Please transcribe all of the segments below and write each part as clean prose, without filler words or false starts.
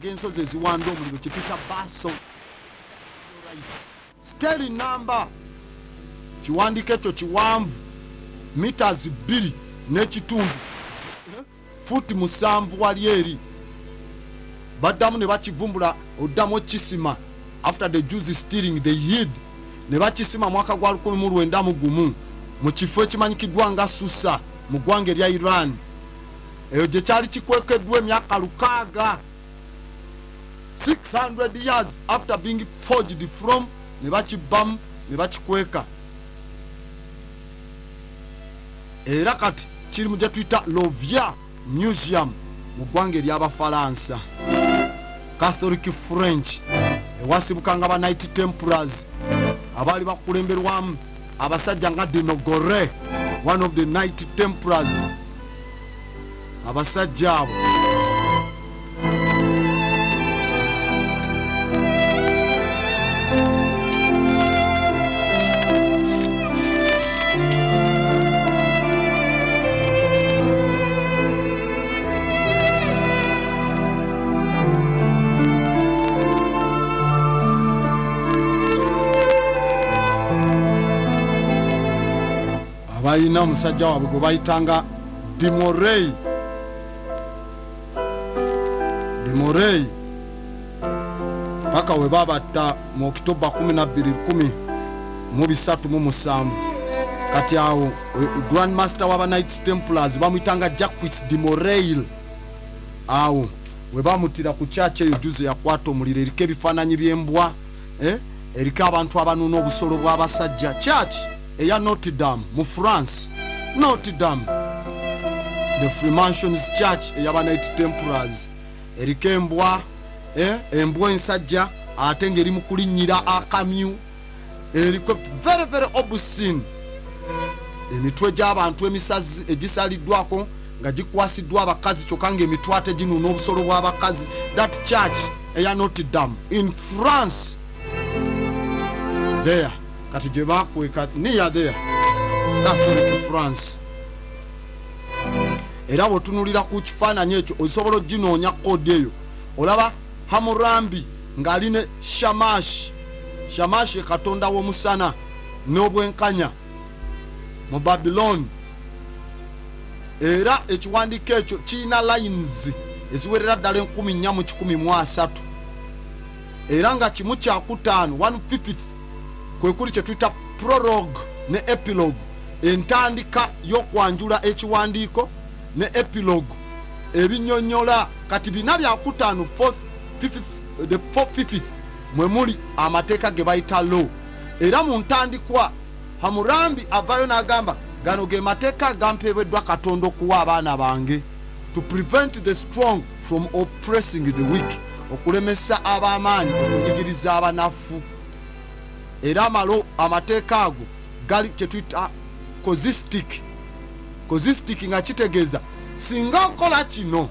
ag'ensozi eziwanda omuliro kyetuyita baso. Sterling number kiwandiiko ekyo kiwanvu meters 2 n'ekitundu futi 7 wali eri. Baddamu ne bakivumbula oddamu okisima. After the Jews stealing they hid. Ne bakisima mwaka gwa 1991 mu kifo ekimanyikiddwa nga Susa mu ggwanga erya Iran. Eyo gye kyali kikwekeddwa emyaka 600 years after being forged from. Ne bakibbamu ne bakikweka. Era kati kiri mu gye tuyita Louvre Museum mu ggwanga ery'Abafalansa. Catholic French ewasibukanga ba Knight Templars abaali bakulemberwamu abasajja nga Denogore, one of the Knight Templars. Abasajja abo balina omusajja waabwe gwe bayitanga Demorey paka we babatta mu October 12, 1937. Kati awo Grand Master w'aba Knights Templars bamuyitanga Jacques Demorey. Awo we bamutira ku church eyo juze yakwata omuliro eriko ebifaananyi by'embwa eriko abantu abanuuna obusolo bw'abasajja. Church eya Notre Dame mu France. Notre Dame, the Freemasons Church ey'aba Knight Templars. Eriko embwa embwa ensajja ate ngeri mu kulinnyira akamyu. Eriko very very obscene. Emitwe gy'abantu emisazi egisaliddwako nga gikwasiddwa abakazi kyokka ng'emitwe ate ginuuna obusolo bw'abakazi. That church eya Notre Dame in France. There kati gye bakweka near there Catholic France. Era bw'otunulira ku kifaananyi ekyo osobola oginoonya kode eyo olaba Hammurabi ng'ali ne Shamash katonda w'omusana n'obwenkanya mu Babylon. Era ekiwandiiko ekyo kirina lines eziwerera ddala 413. Era nga kimu kyakutaano 1/5 kwe kuli kye tuyita prologue ne epilogue, entandika y'okwanjula ekiwandiiko ne epilogue ebinnyonnyola. Kati bina byakutaano 4/5 mwe muli amateeka ge bayita law. Era mu ntandikwa Hammurabi avayo n'agamba gano ge mateeka agampeebeddwa Katonda okuwa abaana bange, to prevent the strong from oppressing the weak, okulemesa ab'amaanyi okunyigiriza abanafu. Era amateeka ago gali kye tuyita cosistic nga kitegeeza singa okola kino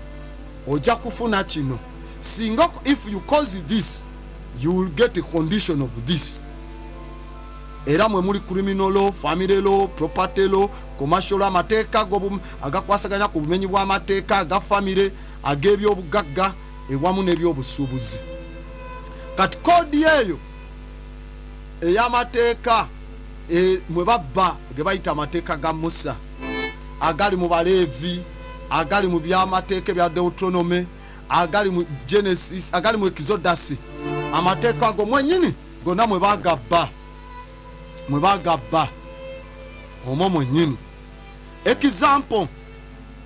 ojja kufuna kino, singa if you cause this you will get a condition of this. Era mwe muli criminal law, family law, property law, commercial law, amateeka agakwasaganya ku bumenyi bw'amateeka aga family, ag'ebyobugagga ewamu n'ebyobusuubuzi. Kati kodi eyo ey'amateeka mwe babba ge bayita amateeka ga Musa, agali mu Baleevi, agali mu by'amateeka bya Deuteronomy, agali mu Genesis, agali mu Exodus, amateeka ago mwenyini gonna mwe bagabba omwo mwenyini. Example,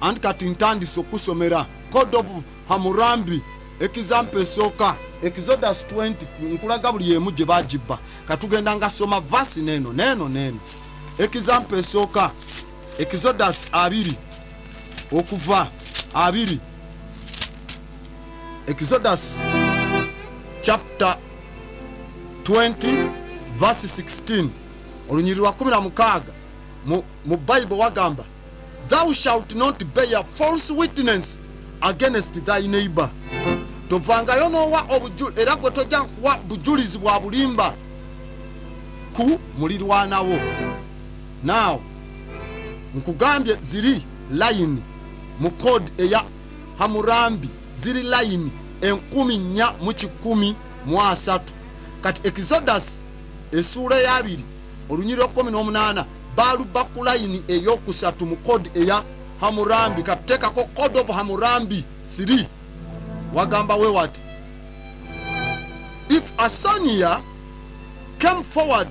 and kati ntandise okusomera Code of Hammurabi, example esooka Exodus 20, nkulaga buli emu gye bagibba. Katugenda nga soma verse neno. Example esooka Exodus 2 okuva 2, Exodus chapter 20 verse 16. Olunyiri lwa 16 mu Bible wagamba, thou shalt not bear false witness against thy neighbor. Tovangayo n'owa era gwe tojja kuwa bujulizi bwa bulimba ku mulirwanawo. Now nkugambye ziri line mu code eya Hammurabi, ziri line 1413 kati Exodus esura ya 2 olunyiri 18 baluba ku line eyokusatu mu code eya Hamurambi katekako code of Hamurambi 3 wagamba we what if a Sonia came forward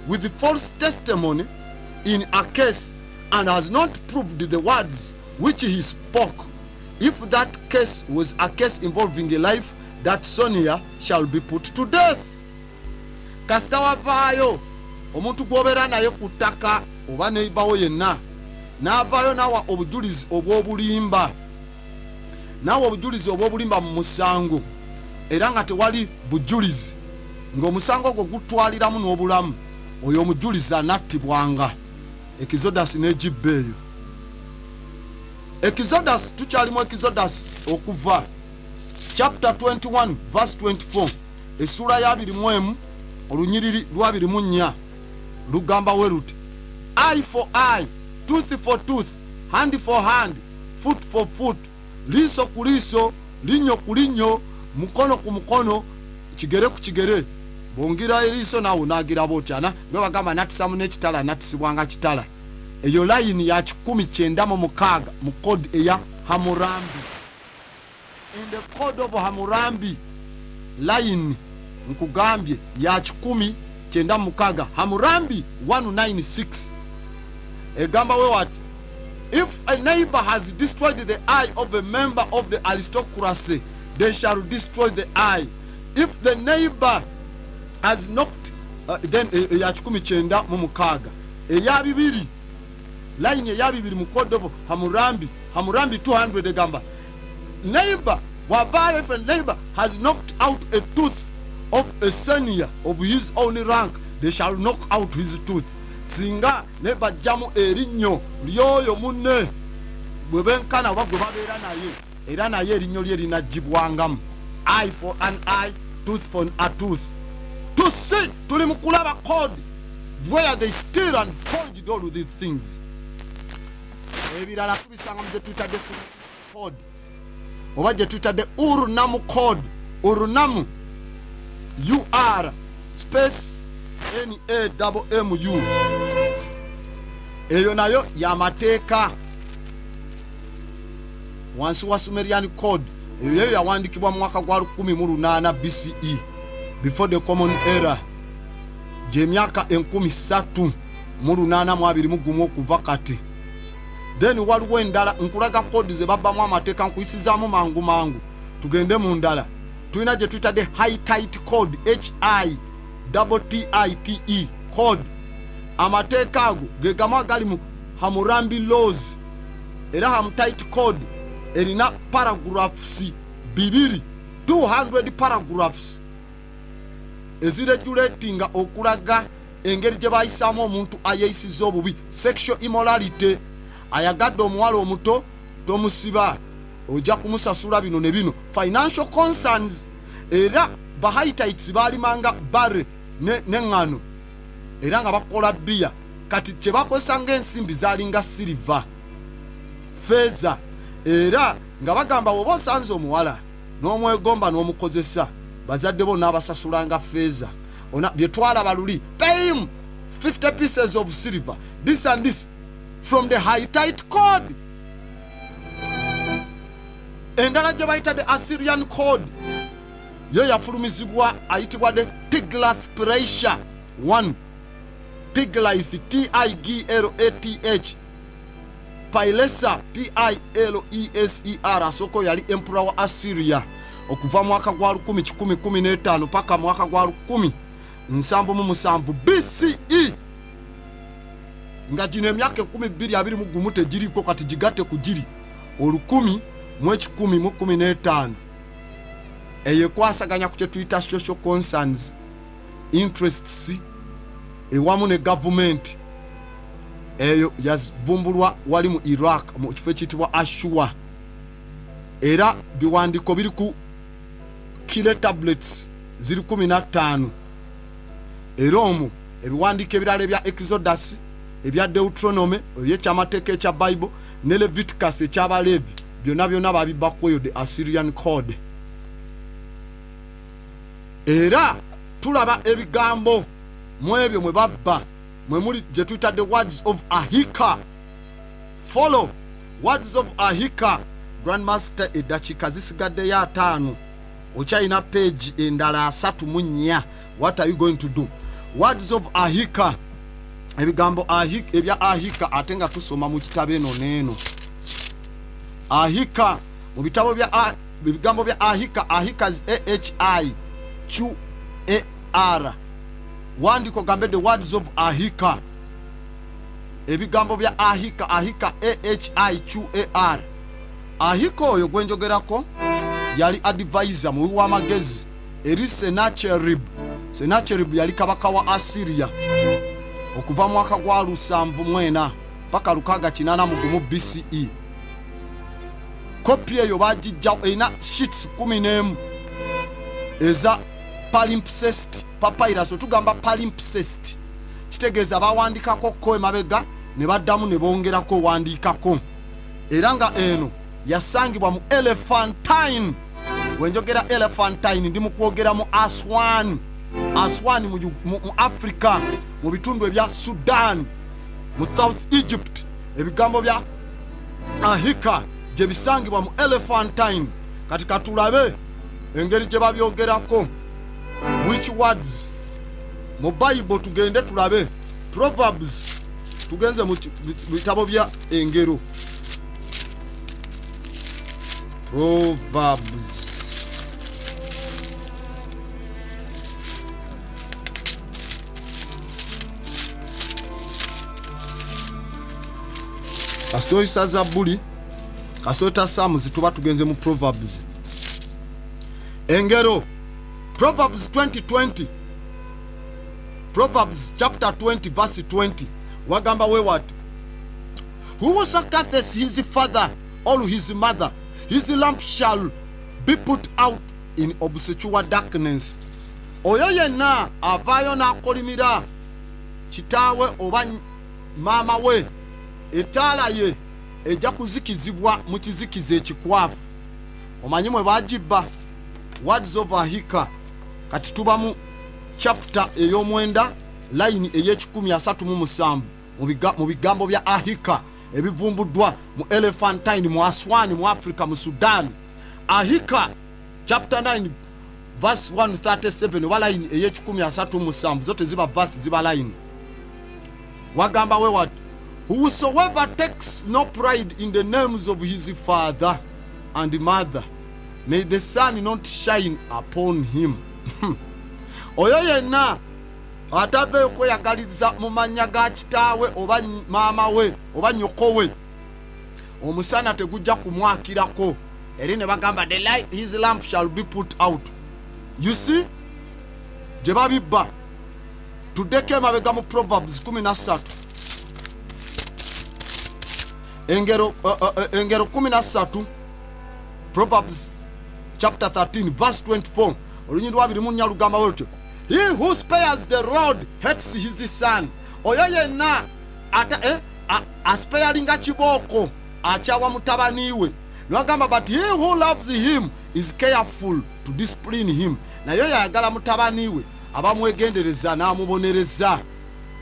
with the false testimony in a case and has not proved the words which he spoke, if that case was a case involving a life, that Sonia shall be put to death. Kasita wavaayo omuntu gw'obeera naye ku ttaka oba neibawo yenna n'avaayo n'awa obujulizi obw'obulimba mu musango era nga tewali bujulizi ng'omusango ogwo gutwaliramu n'obulamu, oyo omujulizi anattibwanga. Exodus n'egibba eyo. Exodus tukyalimu Exodus okuva chapter 21 verse 24 esura ya 21 olunyiriri lwa 24 lugamba we luti eye for eye, tooth for tooth, hand for hand, foot for foot, liiso ku liiso, linnyo ku linnyo, mukono ku mukono, kigere ku kigere. Bongira eriiso naawe onaagira bwotyana nga bagamba natisamu n'ekitala natisibwanga kitala. Eyo layini ya 1996 mu code eya Hamurambi. In the code of Hamurambi line nkugambye ya 1996 Hamurambi 196 egamba we what if a neighbor has destroyed the eye of a member of the aristocracy, they shall destroy the eye. If the neighbor has knocked then ya 1996 eya 2 line eya 2 mu code of Hamurambi 200 egamba neighbor whereby if a neighbor has knocked out a tooth of a senior of his own rank, they shall knock out his tooth. Singa neighbor jamu erinyo lyoyo munne bwebenkana oba gwe babeera naye era naye erinyo lye linagibwangamu. Eye for an eye, tooth for a tooth. To see tuli mu kulaba code where they steal and forged all of these things. Ebirala tubisanga mu gye tuyitadde code oba gye tuyitadde Urunamu code. Urunamu UR space NAMMU eyo nayo yamateeka wansi wa Sumerian code. Eyo yawandikibwa mu mwaka gwa 1008 BCE before the common era, gye myaka 1381 okuva kati. Then waliwo endala nkulaga code ze babbamu amateeka nkuyisizaamu mangu tugende mu ndala. Tulina gye tuyitadde Hittite code HITTITE code. Amateeka ago ge gamu agali mu Hamurambi laws era Hittite code erina paragraphs 200 paragraphs eziregulatinga okulaga engeri gye bayisaamu omuntu ayeeyisiza obubi, sexual immorality. Ayagadde omuwala omuto tomusiba ojja kumusasula bino ne bino, financial concerns. Era Bahitites balimanga bare n'eŋŋano era nga bakola bbiya, kati kye bakozesa ng'ensimbi zalinga silver, feeza, era nga bagamba oba osanze omuwala n'omwegomba n'omukozesa bazadde bo n'abasasulanga feeza. Bye twalaba luli, pay him 50 pieces of silver, this and this from the Hittite code. Endala gye bayita the Assyrian code yo yafulumizibwa ayitibwa the Tiglath-Pileser 1. Tiglath TIGLATH Pileser PILESER asoko yali emperor wa Assyria okuva mwaka gwa 1115 paka mwaka gwa 1707 BCE. Nga gino emyaka 1221 tegiriko kati gigatte ku giri 1015. Eyo kwasaganya ku kye tuyita social concerns, interests ewamu ne government. Eyo yavumbulwa wali mu Iraq mu kifo ekiyitibwa Ashua, era biwandiko biri ku kile tablets ziri 15. Era omwo ebiwandiko ebirala ebya Exodus, ebya Deuteronomy, eby'ekyamateeka ekya Bible ne Leviticus eky'Abaleevi byonna babibba ku eyo the Assyrian code. era tulaba ebigambo mu ebyo mwe babba mwe muli gye tuyita the words of Ahika. Follow words of Ahika. Grandmaster eddakiika zisigaddeyo 5 okyalina page endala 34. What are you going to do? Words of Ahika. Ebigambo ebya Ahika ate nga tusoma mu kitabo eno neeno. Ahika mu bitabo bya ebigambo bya Ahika. Ahika is AHIQAR. Wandiko gambe the words of Ahika. Ebigambo bya Ahika. Ahika AHIQAR. Ahika oyo gwenjogerako yali advisor mu w'amagezi eri Sennacherib. Sennacherib yali kabaka wa Assyria okuva mu mwaka gwa 7 paka 681 BCE. Kopi eyo bagijja ina sheets 11 eza palimpsest papyrus. Otugamba palimpsest kitegeeza bawandikako ko emabega ne baddamu ne bongerako wandikako. Era nga eno yasangibwa mu Elephantine. Wenjogera Elephantine ndi mu kwogera mu Aswan. Aswan mu Africa mu bitundu ebya Sudan mu South Egypt. Ebigambo bya Ahika gye bisangibwa mu Elephantine. Kati katulabe engeri gye babyogerako. Which words mu Bible tugende tulabe. Proverbs tugenze mu bitabo bya engero. Proverbs kasito isaza buli kasota Psalms tuba tugenze mu Proverbs. Engero Proverbs 20:20. Proverbs chapter 20 verse 20. Wagamba we what? Whoso cutteth his father or his mother, his lamp shall be put out in obscure darkness. Oyo yenna avayo n'akolimira kitaawe oba maama we, etaala ye ejja kuzikizibwa mu kizikiza ekikwafu. Omanyi mwe bagibba. Words of Ahika. Kati tuba mu chapter ey'omwenda line ey'ekikumi mu bigambo bya Ahika ebivumbuddwa mu Elephantine mu Aswan mu Africa mu Sudan. Ahika chapter 9 verse 137 oba line ey'ekikumi zote ziba verse ziba line. Wagamba we what? Whosoever takes no pride in the names of his father and mother, may the sun not shine upon him. Oyo yenna atabe okweyagaliza mu mannya ga kitaawe oba maama we oba nyoko we, omusana tegujja kumwakirako. Eri ne bagamba the light his lamp shall be put out. You see gye babibba. Tudeke emabega mu Proverbs 13. Engero 13. Proverbs chapter 13 verse 24. Olunyi lwabiri mu nnya lugamba lutyo. He who spares the rod hates his son. Oyo yenna asparinga kiboko achawa mutabaniwe. Nwagamba but he who loves him is careful to discipline him. Na yo yagala mutabaniwe abamwegendereza n'amubonereza.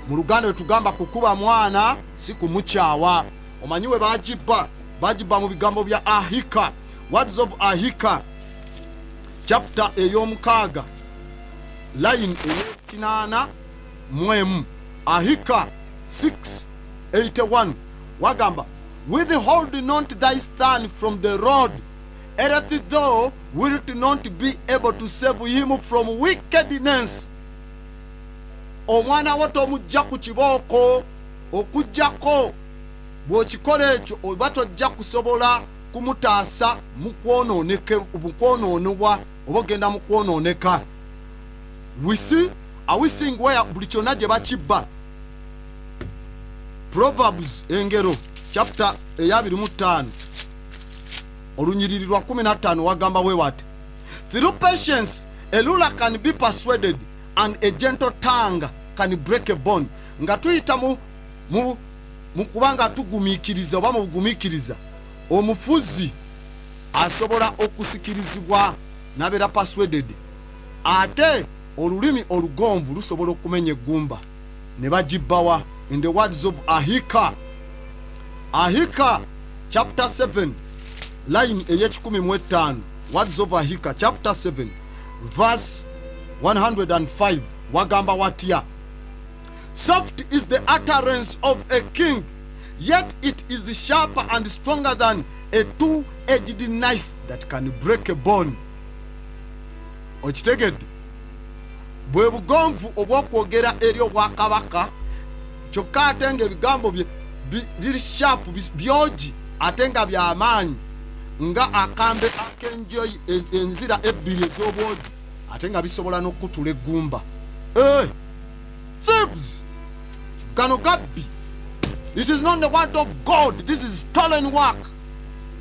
Mu Luganda wetugamba kukuba mwana si kumukyawa. Omanyiwe bagibba mu bigambo bya Ahika. Words of Ahika chapter ey'omukaaga line ey'ekinaana mwemu. Ahika 6:81 wagamba withhold not thy stand from the rod, else thou wilt not be able to save him from wickedness. Omwana wo tomujja ku kibooko okujjako bw'okikola ekyo oba tojja kusobola kumutaasa mu kwonoonebwa oba ogenda mu kwonooneka. Are we seeing where buli kyonna gye bakibba? Proverbs engero chapter 25 olunyiriri lwa 15 wagamba we what? Through patience a ruler can be persuaded and a gentle tongue can break a bone. Nga tuyita mu kubanga tugumiikiriza oba mu bugumiikiriza omufuzi asobola okusikirizibwa nabeera persuaded. ate olulimi olugonvu lusobola okumenya eggumba ne bagibbawa. In the words of Ahika chapter 7 line eye15, words of Ahika chapter 7 verse 105 wagamba watya, soft is the utterance of a king, yet it is sharper and stronger than a two-edged knife that can break a bone. Okitegedde? Bwe bugonvu obw'okwogera eri obwakabaka, kyokka ate nga ebigambo biri sharp, byogi ate nga by'amaanyi nga akambe ak'enjoyi, enzira ebbiri ez'obwogi ate nga bisobola n'okutula eggumba. Thieves! Gano gabbi. This is not the word of God. This is stolen work.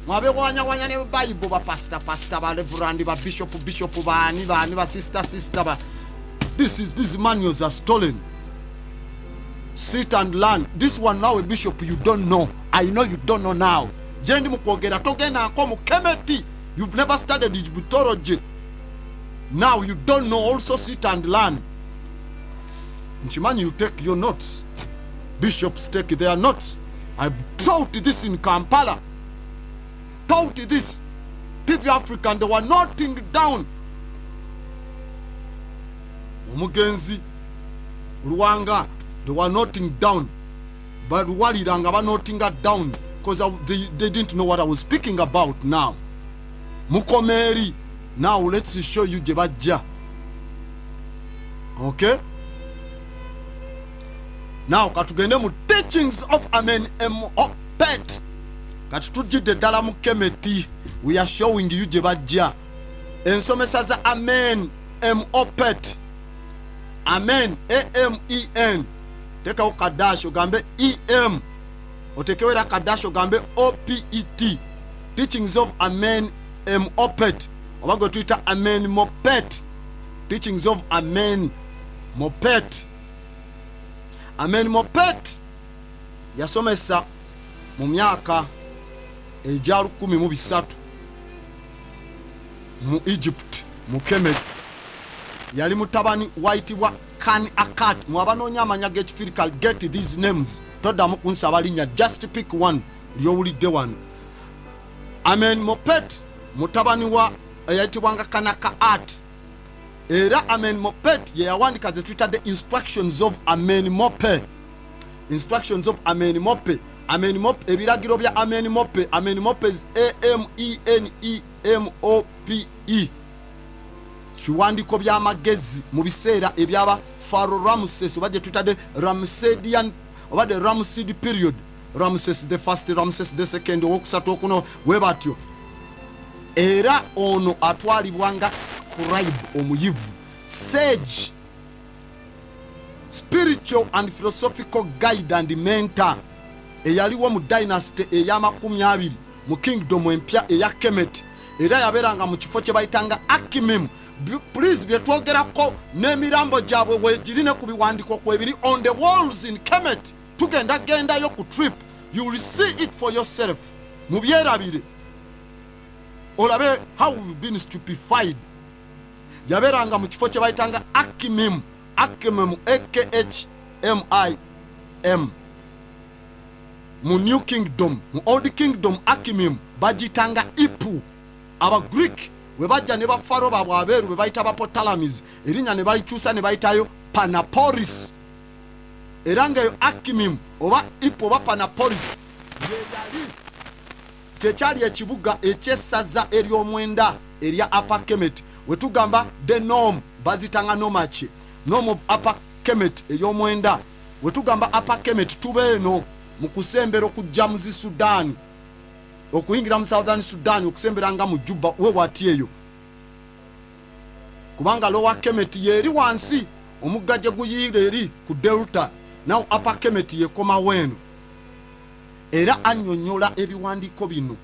Mwabewanya ne Bible ba pastor ba reverend ba bishop baani ba sister ba. These manuals are stolen. Sit and learn. This one now, a bishop, you don't know. I know you don't know now. Jendi mukwogera togenda nko mu Kemeti. You've never studied Egyptology. Now you don't know. Also sit and learn. Nchimanyi, you take your notes. Bishops take their notes. I've taught this in Kampala. Taught this. TV African, they were noting down. Omugenzi, Ruwanga, they were noting down. But Waliranga were noting that down because they didn't know what I was speaking about now. Mukomeri. Now let's show you Jebaja. Okay? Now katugende mu teachings of Amen Opet. Katutujide ddala mu Kemeti. We are showing you Jebaja. Ensomesa za Amen Opet. Amen AMEN. Tekawo kadash ogambe EM. Otekewera kadash ogambe OPET. Teachings of Amen Opet. Obago Twitter Amen Mopet. Teachings of Amen Mopet. Amen Mopet yasomesa mu myaka ejja 13 mu Egypt mu Kemet. Yali mutabani waitibwa Kan Akat. Mwabanoonya amanya g'ekifirikal, get these names. Toddamu kunsaba linnya, just pick one lyowulidde wano. Amen Mopet mutabani wa eyayitibwanga Kanaka Art. Era Amen Mopet ye yawandika ze twitadde instructions of Amen Mope. Instructions of Amen Mope. Amen Mope, ebiragiro bya Amen Mope. Amen Mope is AMENEMOPE. Kiwandiko by'amagezi mu biseera ebyaba Pharaoh Ramses oba gye twitadde Ramsedian oba the Ramsed period. Ramses the first, Ramses the second, owokusatu okuno we batyo. Era ono atwalibwanga scribe omuyivu, sage, spiritual and philosophical guide and mentor. Eyaliwo mu dynasty eya20 mu kingdom empya eya Kemet. Era yaberanga mu kifo kye bayitanga Akimim. Please byetwogerako n'emirambo gyabwe wegirine ku biwandiko kwebiri on the walls in Kemet. Tugendagendayo ku trip. You will see it for yourself. Mubyerabire. Olabe how we've been stupefied. Yaberanga mu kifo kye bayitanga Akimim. Akimim AKHMIM. Mu New Kingdom, mu Old Kingdom Akimim bagitanga Ipu. Aba Greek we bajja ne ba Pharaoh babwe abeeru be bayita ba Ptolemies, erinnya ne balikyusa ne bayitayo Panapolis. Era ngayo Akimim oba Ipu oba Panapolis kyali ekibuga ekyessaza ery'omwenda erya Upper Kemet. We tugamba the Nom bazitanga Nomache, Nom of Upper Kemet ey'omwenda. We tugamba Upper Kemet tubeeno mu kusembera okujja mu Sudan, okuyingira mu Southern Sudan, okusemberanga mu Juba we wati eyo. Kubanga Lower Kemet yeri wansi, omugga gye guyira eri ku Delta. Now Upper Kemet yekoma weno. Era annyonnyola ebiwandiiko bino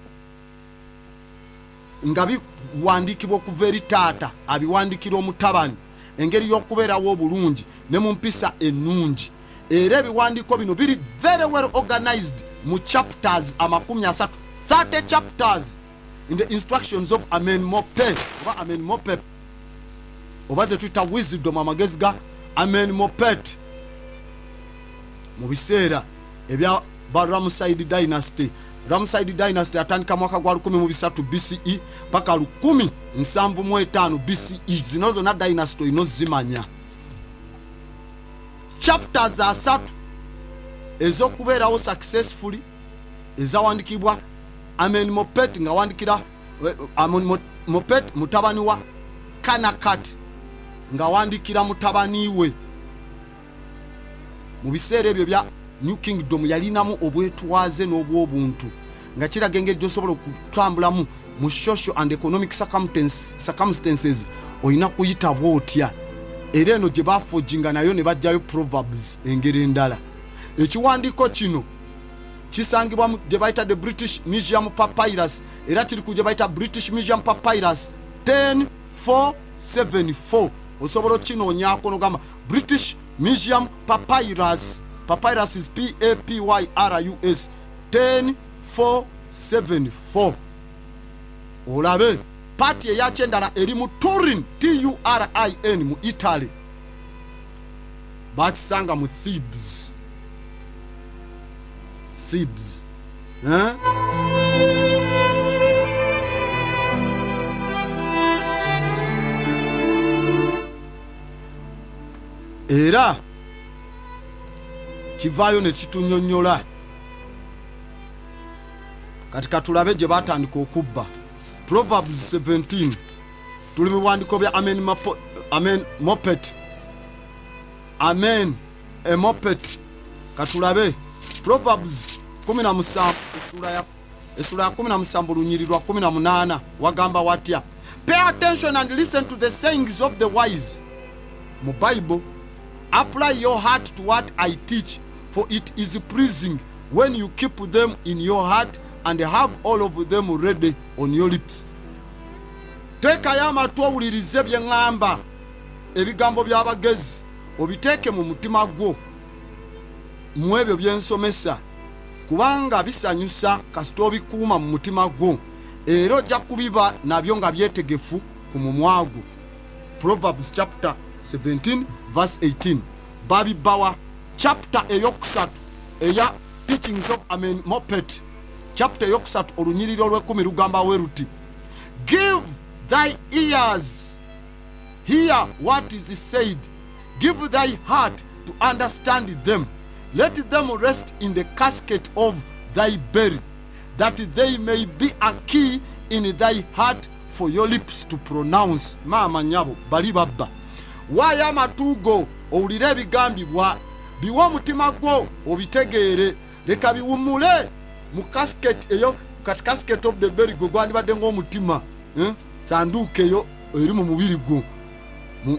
nga biwandikibwa okuva eri taata abiwandikira omutabani, engeri y'okubeerawo obulungi ne mu mpisa ennungi. Era ebiwandiiko bino biri very well organized mu chapters 30 chapters in the instructions of Amen Mope oba Amen Mope. oba ze tuyita wisdom, amagezi ga Amenemopet mu biseera ebya ba Ramesside dynasty. Ramesside dynasty atandika mwaka gwa 1300 BCE paka 1075 BCE. Zino zonna dynasty ino zimanya. Chapters asatu ezokubeerawo successfully ezawandikibwa Amenemopet nga wandikira Amenemopet mutabani wa Kanakat nga wandikira mutabani we. Mu biseera ebyo bya New Kingdom yalinamu obwetwaze n'obwobuntu nga kiraga engeri gy'osobola okutambulamu mu social and economic circumstances olina kuyita bw'otya. Era eno gye bafojinga nayo ne bajjayo Proverbs engeri endala. Ekiwandiiko kino kisangibwa gye bayita the British Museum Papyrus, era kiri ku gye bayita British Museum Papyrus 10474. osobola okinoonyaako n'ogamba British Museum Papyrus. Papyrus is Papyrus 10474. olabe pati eyakyendala eri mu Turin Turin mu Italy, bakisanga mu Thebes. Era kivaayo ne kitunyonnyola kati katulabe gye batandika okubba. Proverbs 17 tuli mu biwandiiko bya Amenemopet. Katulabe Proverbs 17 esula ya 17 lunyiriri lwa 18 wagamba watya, pay attention and listen to the sayings of the wise. Mu Bible, apply your heart to what I teach, for it is pleasing when you keep them in your heart and have all of them ready on your lips. Tekayo amatu owulirize bye ŋŋamba, ebigambo by'abagezi obiteeke mu mutima gwo mu ebyo bye nsomesa, kubanga bisanyusa kasita obikuuma mu mutima gwo, era ojja kubiba nabyo nga byetegefu ku mumwa gwo. Proverbs chapter 17 verse 18. Babibawa chapter eyokusatu eya teachings of Amenemopet, chapter eyokusatu olunyiriri olw'ekumi lugamba weruti, give thy ears, hear what is said, give thy heart to understand them, let them rest in the casket of thy belly, that they may be a key in thy heart for your lips to pronounce. Mama nyabo bali babba waya amatugo owulire ebigambibwa, biwa omutima gwo obitegeere, leka biwumule mu casket eyo, kati casket of the belly gwe gwandibadde ng'omutima, sanduuka eyo eri mu mubiri gwo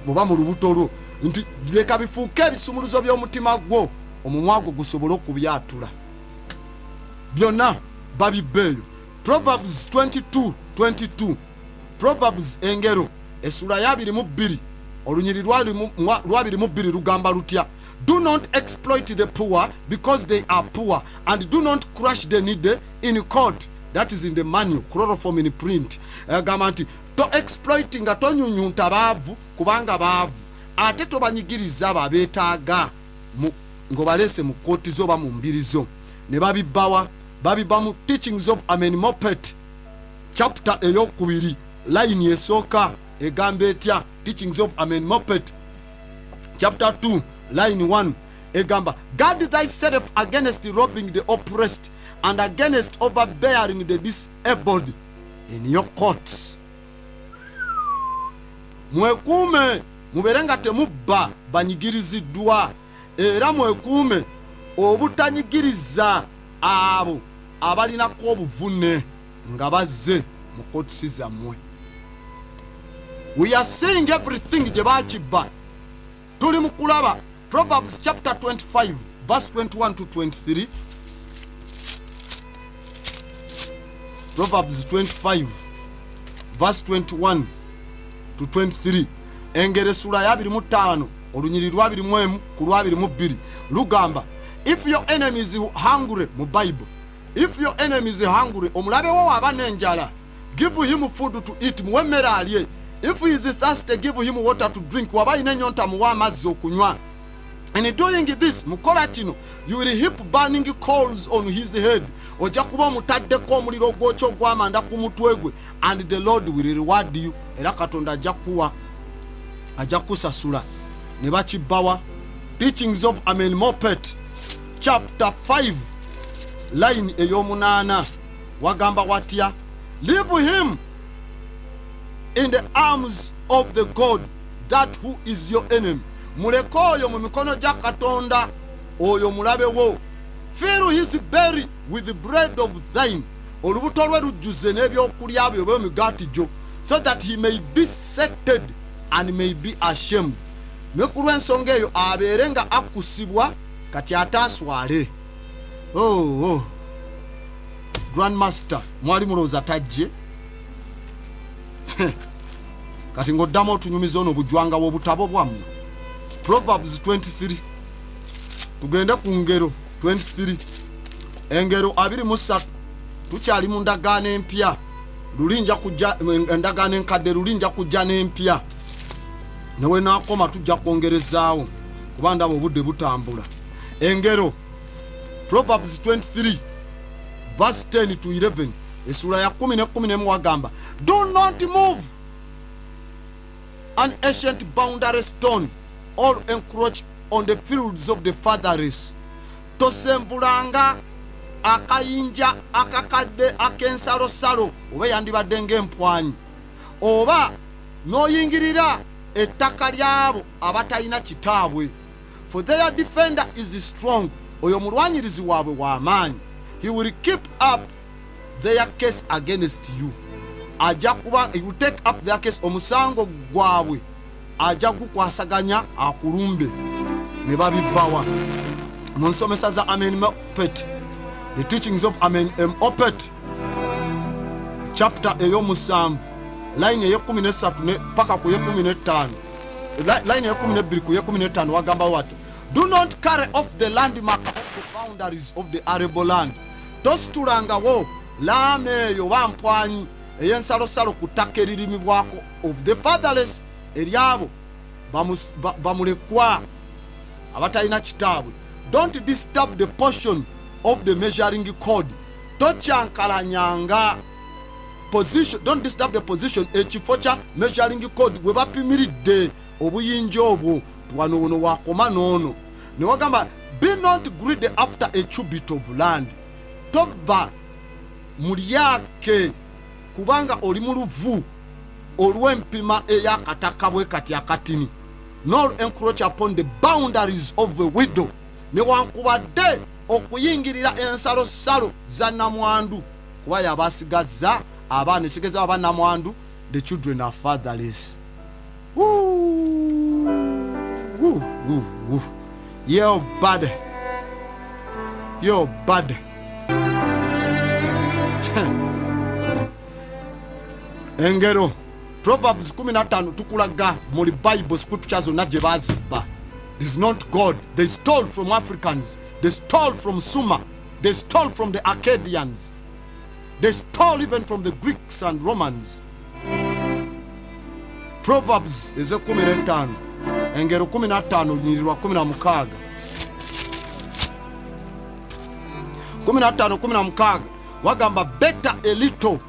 oba mu lubuto lwo, nti leka bifuuke ebisumuluzo by'omutima gwo, omumwa gwo gusobole okubyatula byonna babibbeeyo. Proverbs 22:22. Proverbs engero esula ya 22 olunyiri lwa 22 lugamba lutya, do not exploit the poor because they are poor, and do not crush the needy in court. That is in the manual, chloroform in print. Gamba nti to exploit nga tonyunyunta baavu kubanga baavu, ate tobanyigiriza abeetaaga ng'obalese mu kooti zo oba mu mbiri zo. Ne babibba mu teachings of Amenemopet chapter eyokubiri line esooka egamba etya, teachings of Amenemopet chapter 2 line 1 egamba, guard thyself against robbing the oppressed and against overbearing the disabled in your courts. Mwekuume mubeere nga temubba banyigiriziddwa, era mwekuume obutanyigiriza abo abalinako obuvune nga bazze mu kotisi zammwe. We are seeing everything gye bakibba, tuli mu kulaba. Proverbs chapter 25 verse 21 to 23. Proverbs 25 verse 21 to 23. Engero esula ya 25 olunyiri lwa 21 ku lwa 22 lugamba, if your enemy is hungry, mu Bible, if your enemy is hungry, omulabe wo aba n'enjala, give him food to eat, muwe emmere alye. If he is thirsty, give him water to drink. Waba ina nyonta muwa amazzi okunywa. And doing this, mukola kino, you will heap burning coals on his head. Ojja kuba mutaddeko omuliro gw'okyo gw'amanda ku mutwe gwe, and the Lord will reward you. Era Katonda ajja kusasula. Ne bakibbawa. Teachings of Amenhotep, chapter 5, line eyomunana. Wagamba watya? Leave him in the arms of the God, that who is your enemy. Muleke oyo mu mikono gya Katonda, oyo mulabe wo. Fill his belly with the bread of thine. Olubuto lwe lujjuze n'ebyokulya byo by'emigaati gyo, so that he may be sated and may be ashamed. Ne ku lw'ensonga eyo abeere nga akusibwa kati ataaswale. Oh. Grandmaster, mwali mulowooza tajje? Kati ng'oddamu otunyumiza ono bujwanga bw'obutabo bwammwe. Proverbs 23. Tugende ku ngero 23. Engero 23. Tukyali mu ndagaano empya. Lulinja kujja endagaano enkadde, lulinja kujja n'empya. Newe naakoma tujja kwongerezaawo kuba ndaba obudde butambula. Engero Proverbs 23 verse 10 to 11. Esula ya 10 wagamba, do not move an ancient boundary stone or encroach on the fields of the fatherless. Tosemvulanga akayinja akakadde ak'ensalosalo, oba yandibadde ng'empwanyi, oba n'oyingirira ettaka lyabo abatalina kitaabwe. For their defender is strong. Oyo mulwanyirizi waabwe w'amaanyi. He will keep up their case against you. He will take up their case. Omusango gwabwe ajja gukwasaganya akulumbe. Ne babibbawa. Mu nsomesa za Amenhotep, the teachings of Amenhotep, chapter eyomusanvu, line eyo13 paka ku 15. Line eyo12 ku 15 wagamba wati, do not carry off the landmark of the boundaries of the arable land. Tositulangawo laama eyo bampwanyi ey'ensalosalo ku ttaka eririmibwako of the fatherless, eryabo bamulekwa abatalina kitaabwe. Don't disturb the portion of the measuring cord. Tokyankalanyanga position. Don't disturb the position ekifo kya measuring cord we bapimiridde obuyinja obwo. Wano ono wakoma n'ono ne wagamba, be not greedy after a cubit of land. Toba mulyake kubanga oli mu luvu olw'empima ey'akataka bwe kati akatini. Nor encroach upon the boundaries of a widow. Newankubadde okuyingirira ensalosalo za namwandu, kuba yabasigazza abaana, ekitegeeza abannamwandu, the children are fatherless. You're bad. You're bad. Engero Proverbs 15 tukulaga muri Bible scriptures zonna gye bazibba. This is not God. They stole from Africans. They stole from Sumer. They stole from the Akkadians. They stole even from the Greeks and Romans. Proverbs is 15. Engero 15 nyirwa 16. 15 wagamba, better a little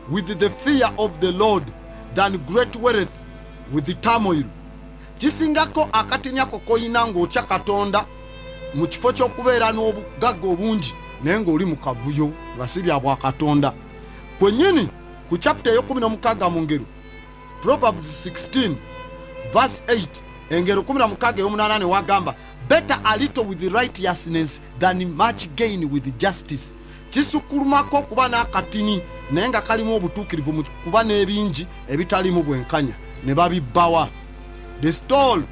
with the fear of the Lord than great wealth with the turmoil. Kisingako akatinyako koyina ng'otya Katonda mu kifo ky'okubeera n'obugagga obungi naye ng'oli mu kavuyo nga si bya bwa Katonda. Kwennyini ku chapter eyo16 mu ngero Proverbs 16 verse 8, engero 16 ey'omunaana ne wagamba, better a little with righteousness than much gain with justice. Kisukulumako kuba n'akatini naye nga kalimu obutuukirivu mu kuba n'ebingi ebitalimu bwenkanya. Ne babibbawa. They stole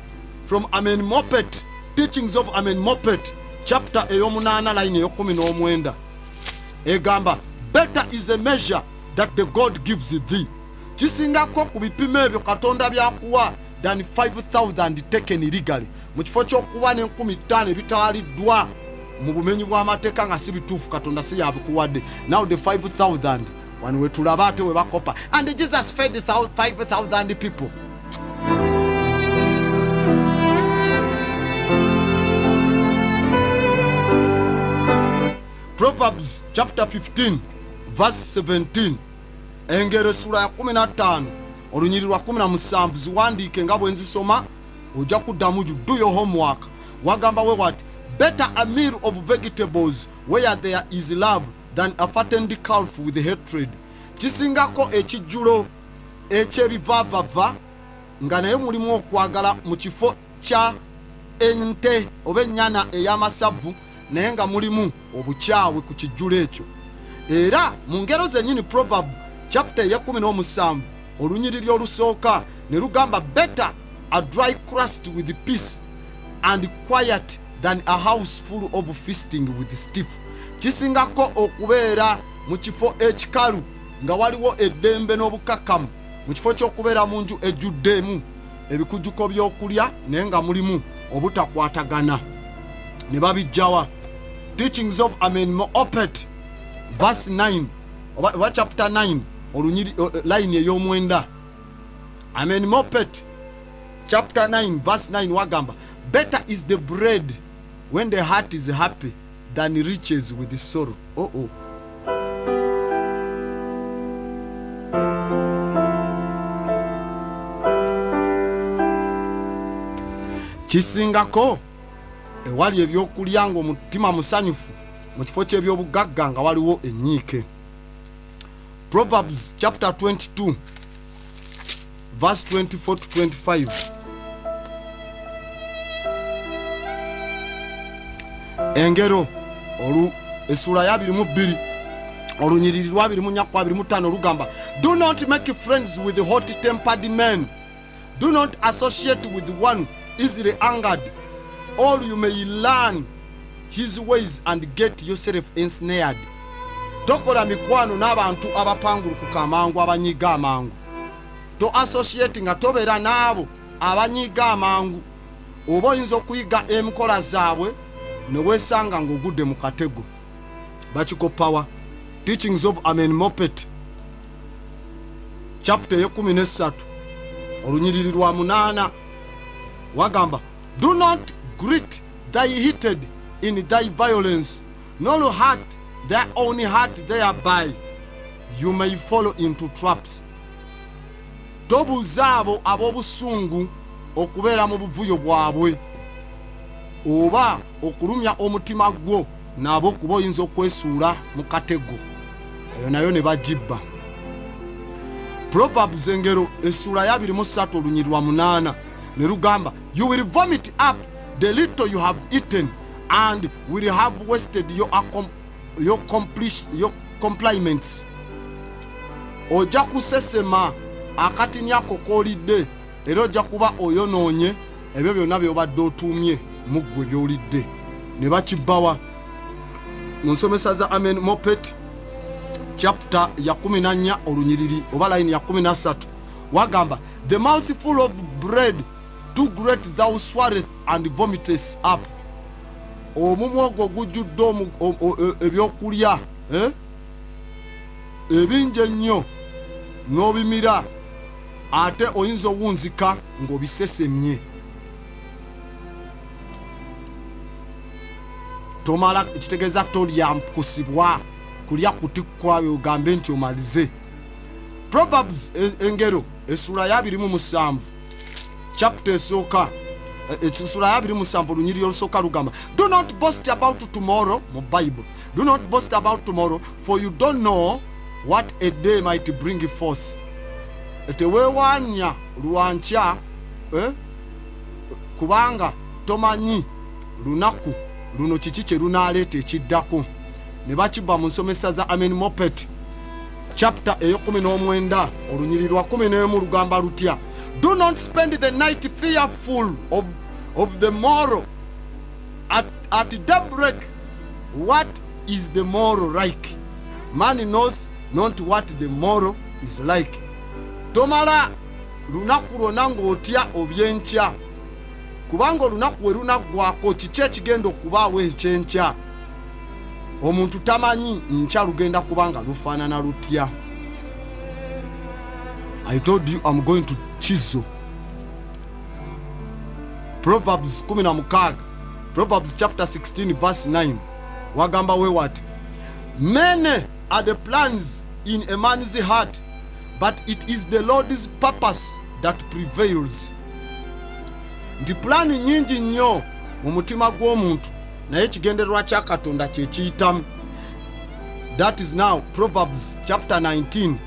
from Amenhotep, teachings of Amenhotep, chapter eyomunana line eyo19. Egamba, better is a measure that the God gives thee. Kisingako ku bipimo ebyo Katonda byakuwa than 5,000 taken illegally. Mu kifo ky'okuba ne15 ebitwaliddwa mu bumenyi bw'amateeka nga si bituufu Katonda si yabikuwadde. Now the 5,000 wano wetulaba ate webakopa. And Jesus fed 5,000 people. Proverbs chapter 15 verse 17. Engero sura ya 15 olunyiri lwa 17 ziwandiike nga bwe nzisoma ojja kuddamu do your homework. Wagamba we what? Better a meal of vegetables where there is love than a fattened calf with hatred. Kisingako ekijjulo ekyebivavava nga naye mulimu okwagala mu kifo kya ente oba ennyana ey'amasavu naye nga mulimu obukyawe ku kijjulo ekyo. Era mu ngero zennyini Proverb chapter ya 17 olunyiriri olusooka ne lugamba better a dry crust with peace and quiet than a house full of feasting with stiff. Kisingako okubeera mu kifo ekikalu nga waliwo eddembe n'obukakamu, mu kifo ky'okubeera mu nju ejjuddeemu ebikujjuko by'okulya naye nga mulimu obutakwatagana. Ne babijjawa Teachings of Amenhotep verse 9 oba chapter 9 olunyiri line ey'omwenda. Amenhotep chapter 9 verse 9 wagamba better is the bread when the heart is happy than riches with the sorrow. Kisingako ewali ebyokulya nga omutima musanyufu mu kifo ky'ebyobugagga nga waliwo enyiike. Proverbs chapter 22 verse 24 to 25. Engero esura ya 22 olunyiriri lwa 24 lugamba do not make friends with the hot-tempered men, do not associate with one easily angered, or you may learn his ways and get yourself ensnared. Tokola mikwano n'abantu abapangulukuka amangu abanyiga amangu. To associate nga tobeera n'abo abanyiga amangu oba oyinza okuyiga emikola zaabwe ne weesanga ng'ogudde mu katego. Bakikopawa Teachings of Amenhotep chapter 13 olunyiriri lwa 8 wagamba do not greet thy hated in thy violence, nor hurt their own heart thereby, you may fall into traps. Tobuuza abo ab'obusungu okubeera mu buvuyo bwabwe oba okulumya omutima gwo nabo kuba oyinza okwesuula mu katego. Eyo nayo ne bagibba. Proverbs engero essula ya 23 olunyiriri lwa 8 ne lugamba you will vomit up the little you have eaten and will have wasted your compliments. Ojja kusesema akatini ako koolidde era ojja kuba oyonoonye ebyo byonna by'obadde otuumye mu ggwe by'olidde. Ne bakibbawa mu nsomesa za Amenhotep chapter ya 14 olunyiriri oba line ya 13 wagamba the mouth full of bread too great thou swallowest and vomitest up. Omumwa ogwo gujjudde ebyokulya ebingi ennyo n'obimira ate oyinza owunzika ng'obisesemye. Tomala kitegeeza tolyamkusibwa kulya kutikkwawe ogambe nti omalize. Proverbs engero essula ya 27 chapter esooka essula ya 27 olunyiriri olusooka lugamba do not boast about tomorrow mu Bible. Do not boast about tomorrow for you don't know what a day might bring forth. Teweewaanya lwankya kubanga tomanyi lunaku luno kiki kye lunaaleeta ekiddako. Ne bakibba mu nsomesa za Amenhotep chapter 19 olunyiriri lwa 11 lugamba lutya do not spend the night fearful of the morrow. At daybreak what is the morrow like? Man knoweth not what the morrow is like. Tomala lunaku lwonna ng'otya obyenkya kubanga olunaku we lunaggwako kiki ekigenda okubaawo ekyenkya. Omuntu tamanyi nkya lugenda kubanga lufaanana lutya. I told you I'm going to chisel. Proverbs 16, Proverbs chapter 16 verse 9. Wagamba we what? Many are the plans in a man's heart, but it is the Lord's purpose that prevails. Ndi plani nyingi nnyo mu mutima gw'omuntu, naye ekigendererwa kya Katonda kye kiyitamu. That is now Proverbs chapter 19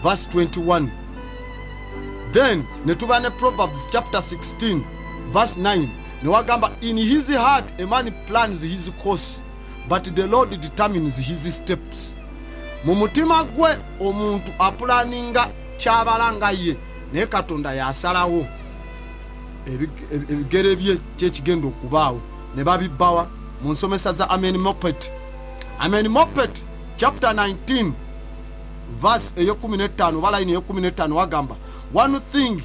verse 21. Then netuba ne Proverbs chapter 16 verse 9. Newagamba, in his heart a man plans his course, but the Lord determines his steps. Mu mutima gwe omuntu apulaninga kyabalanga ye, naye Katonda yasalawo ebigere bye kyekigenda okubaawo. Ne babibbawa mu nsomesa za Amen Mopet. Amen Mopet chapter 19 verse 15 balayini 15 wagamba, one thing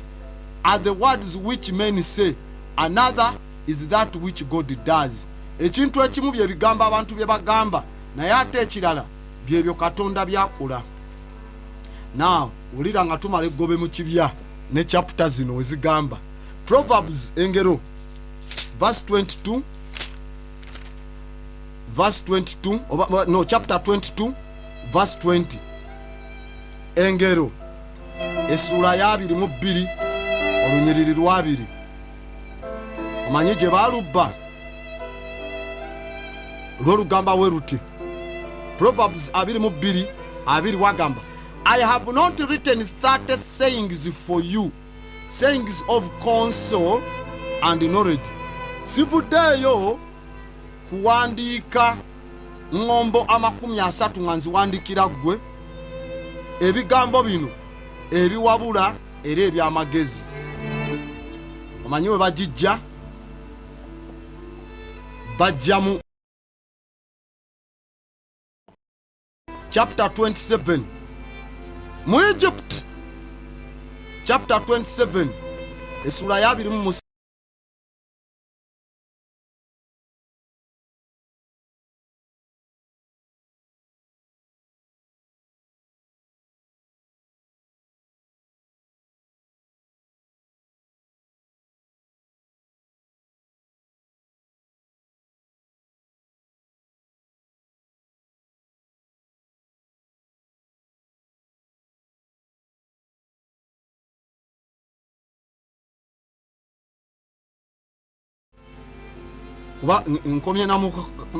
are the words which men say, another is that which God does. Ekintu ekimu bye bigamba abantu bye bagamba, naye ate ekirala byebyo Katonda byakola. Now ulira nga tumala eggobe mu kibya ne chapter zino wezigamba. Proverbs engero verse 22 no, chapter 22 verse 20. Engero esula ya 22 olunyiriri lwa 2. Omanyi gye balubba lw'olugamba we ruti. Proverbs 22 wagamba, I have not written 30 sayings for you, sayings of counsel and knowledge. Sivuddeeyo kuwandiika ngombo 30 nga nziwandikira ggwe ebigambo bino ebiwabula era eby'amagezi. Omanyi we bagijja? Bajja mu chapter 27 mu Egypt, chapter 27 esula ya 2 kuba nkomye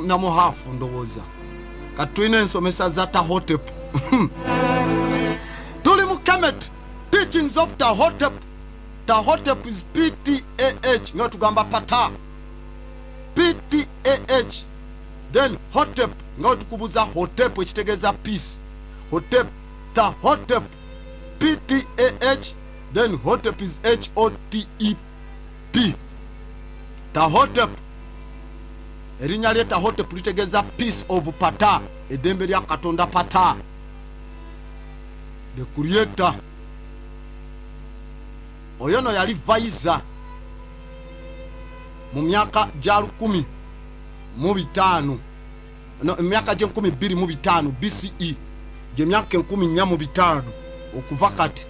namu hafu ndowooza kati tulina ensomesa za Tahotep. Tuli mu Kemet, teachings of Tahotep. Tahotep is PTAH, nga tugamba pata PTAH. Then Hotep nga tukubuza Hotep ekitegeeza peace. Hotep, Tahotep PTAH. Then Hotep is HOTEP. Tahotep erinnya lye Tahotep litegeeza peace of Pata, eddembe lya Katonda Pata, the creator. Oyo no yali vaiza mu myaka gya 10,500, no, myaka gye 12,500 BCE, gye myaka 14,500 okuva kati,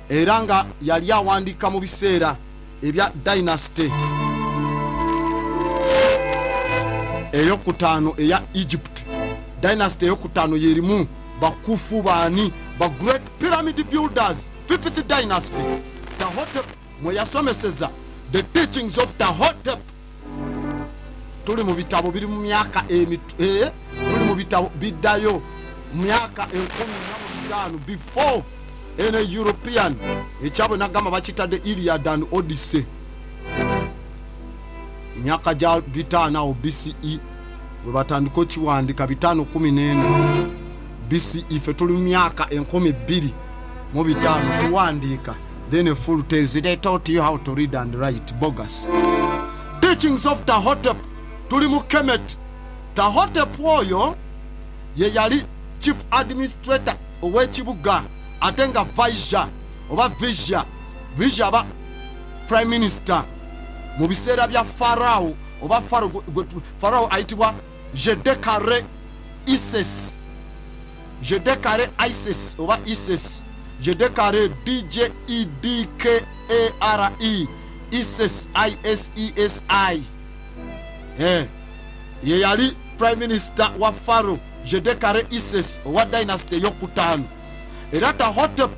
era nga yali awandiika mu biseera ebya dynasty eyokutaano eya Egypt. Dynasty eyokutaano yerimu bakufu baani ba great pyramid builders, 5th dynasty. Tahotep mwe yasomeseza the teachings of Tahotep. Tuli mu bitabo biri mu myaka tuli mu bitabo biddayo myaka 15 before any European. Ekyabo nagamba bakitadde Iliad and Odyssey. Myaka gya 5 BCE we batandika okiwandika 514 BCE. Fe tuli myaka 2500 tuwandiika. Then a fool tells you they taught you how to read and write. Bogus. Teachings of Tahotep. Tuli mu Kemet. Tahotep oyo ye yali chief administrator ow'ekibuga, ate nga Vaisha oba Visha aba prime minister mu biseera bya Farao oba Farao ayitibwa Jedekare Isis oba Isis. je déclare DJEDKARE ISES ISESI ye yali prime minister wa Pharaoh je déclare ISIS wa dynasty yokutano era Tahotep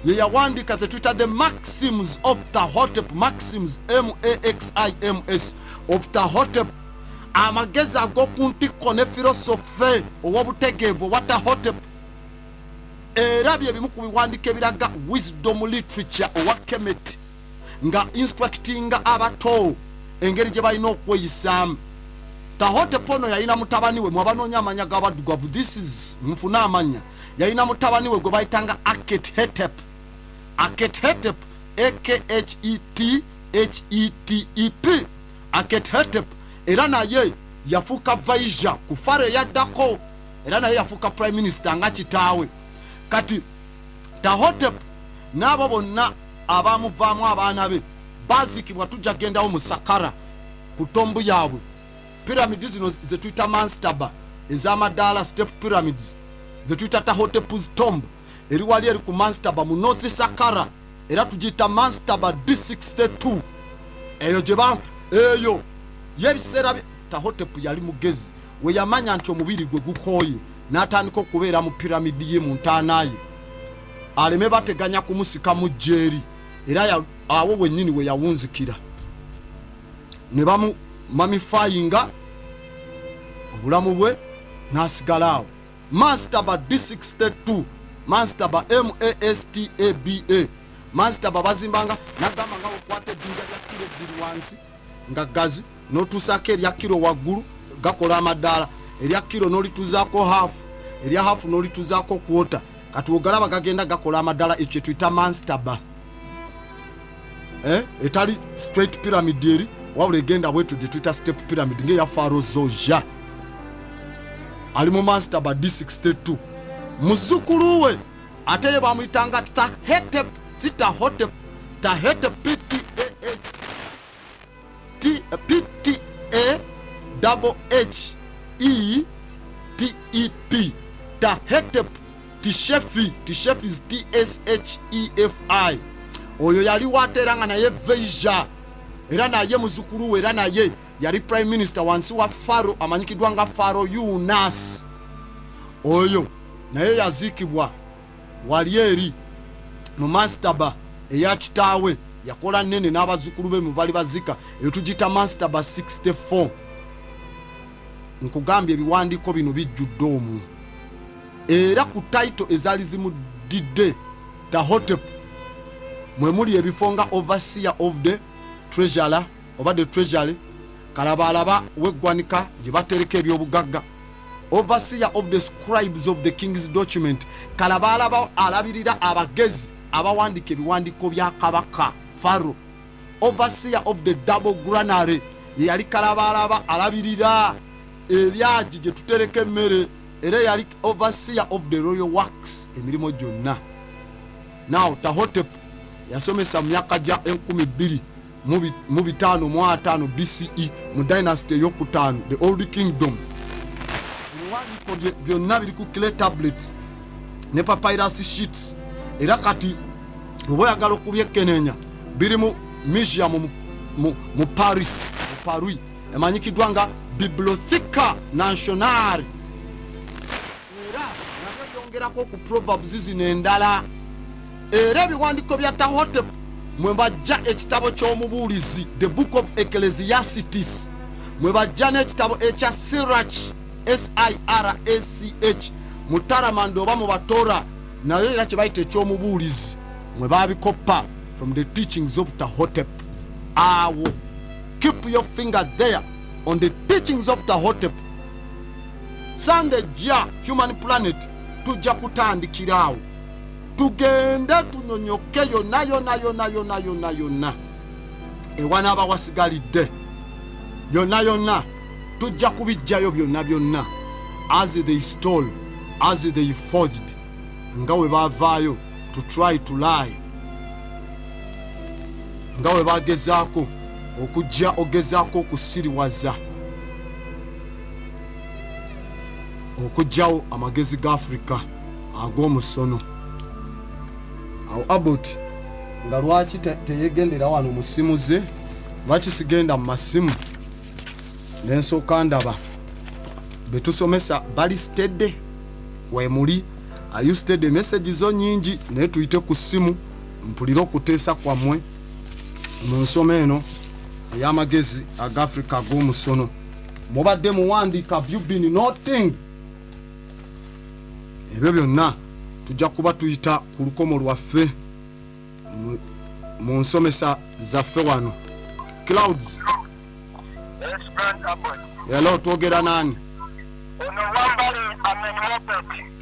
ye yawandika ze Twitter the maxims of Tahotep, maxims MAXIMS of Tahotep, amagezi agokuntiko ne philosophy owobutegevu wa Tahotep era bye bimu ku biwandika ebiraga wisdom literature owa Kemet nga instructing abato engeri gye balina okweyisaamu. Tahotep ono yalina mutabani we mwabanoonya amanya g'abaddugavu, this is mufuna amanya, yalina mutabani we gwe bayitanga Akhetep. Akhetep AKHETHETEP Akhetep era naye yafuuka vaija ku Pharaoh yaddako era naye yafuuka prime minister nga kitaawe. Kati Tahotep n'abo bonna abamuvaamu abaana be baziikibwa tujja gendawo mu Saqqara ku tombu yaabwe. Pyramids zino ze tuyita Mastaba ez'amadaala step pyramids ze tuyita Tahotep's tomb eri wali eri ku Mastaba mu North Saqqara era tugiyita Mastaba D62 eyo gyeba eyo yebiseera Tahotep yali mugezi we yamanya nti omubiri gwe gukooye n'atandika okubeera mu piramidi ye mu ntaanaye aleme bateganya kumusika mu jeeri era awo wennyini we yawunzikira ne bamu mamifyinga obulamu bwe n'asigalawo. Mastaba D62 Mastaba MASTABA Mastaba bazimbanga nagamba nga okwata ejjinja lya kilo 2 wansi nga gazi n'otuusaako erya kilo waggulu gakola amadaala erya kilo n'olituzaako haafu erya haafu n'olituzaako kwota kati ogalaba gagenda gakola amadaala ekyo tuyita Mastaba etali straight pyramid eri wabula egenda bwetu gye tuyita step pyramid ng'eya Pharaoh Zoja ali mu Mastaba D62. Muzzukulu we ate ye bamuyitanga Tahetep si Tahotep Tahetep PTAHHETEP Tahetep Tishefi Tishefi is TSHEFI oyo yali wateranga naye veija era naye muzzukulu we era naye yali prime minister wansi wa Pharaoh amanyikidwa nga Pharaoh Yunas oyo naye yaziikibwa wali eri mu Mastaba eya kitaawe yakola nene n'abazzukulu be mu bali bazika eyo tugita Mastaba 64. Nkugambye ebiwandiiko bino bijjudde omwo era ku title ezaali zimudidde Tahotep mwe muli ebifo nga overseer of the treasurer oba the treasury kalabalaba weggwanika gye batereka ebyobugagga overseer of the scribes of the king's document kalabalaba alabirira abagezi abawandika ebiwandiiko bya kabaka Pharaoh. Overseer of the double granary yali kalabalaba alabirira ebyaji gye tutereka emmere era yali overseer of the royal works emirimu gyonna. Now Tahotep yasomesa mu myaka gya 2555 BCE mu dynasty ey'okutaano the old kingdom. Ebiwandiiko byonna biri ku clay tablets ne papyrus sheets era kati oba oyagala okubyekenneenya biri mu museum mu Paris emanyikiddwa nga Bibliotheca Nationale era nabyo yongerako ku proverbs zino endala. Era ebiwandiiko bya Tahotep mwe bajja ekitabo ky'omubuulizi the book of Ecclesiastes mwe bajja n'ekitabo ekya Sirach SIRACH mu Taramand oba mu Batora nayo era kye bayita eky'omubuulizi mwe babikoppa from the teachings of Tahotep. Awo keep your finger there on the teachings of Tahotep. Sunday jja Human Planet tujja kutandikiraawo tugende tunyonyoke yonna ewana wasigalidde yonna tujja kubijjayo byonna as they stole as they forged nga we bavaayo to try to lie nga we bagezaako okujja ogezaako okusiriwaza okujjawo amagezi ga Africa ag'omusono. awo Abot nga lwaki teyegendera wano mu ssimu ze lwaki sigenda mu masimu nensooka ndaba betusomesa bali stedde wemuli ayustedde message zo nyingi naye tuyite ku ssimu mpulire okuteesa kwammwe mu nsoma eno ey'amagezi ag'Afrika ag'omusono mubadde muwandiika you've been noting ebyo byonna tujja kuba tuyita ku lukomo lwaffe mu nsomesa zaffe wano. Clouds. Hello, twogera nani?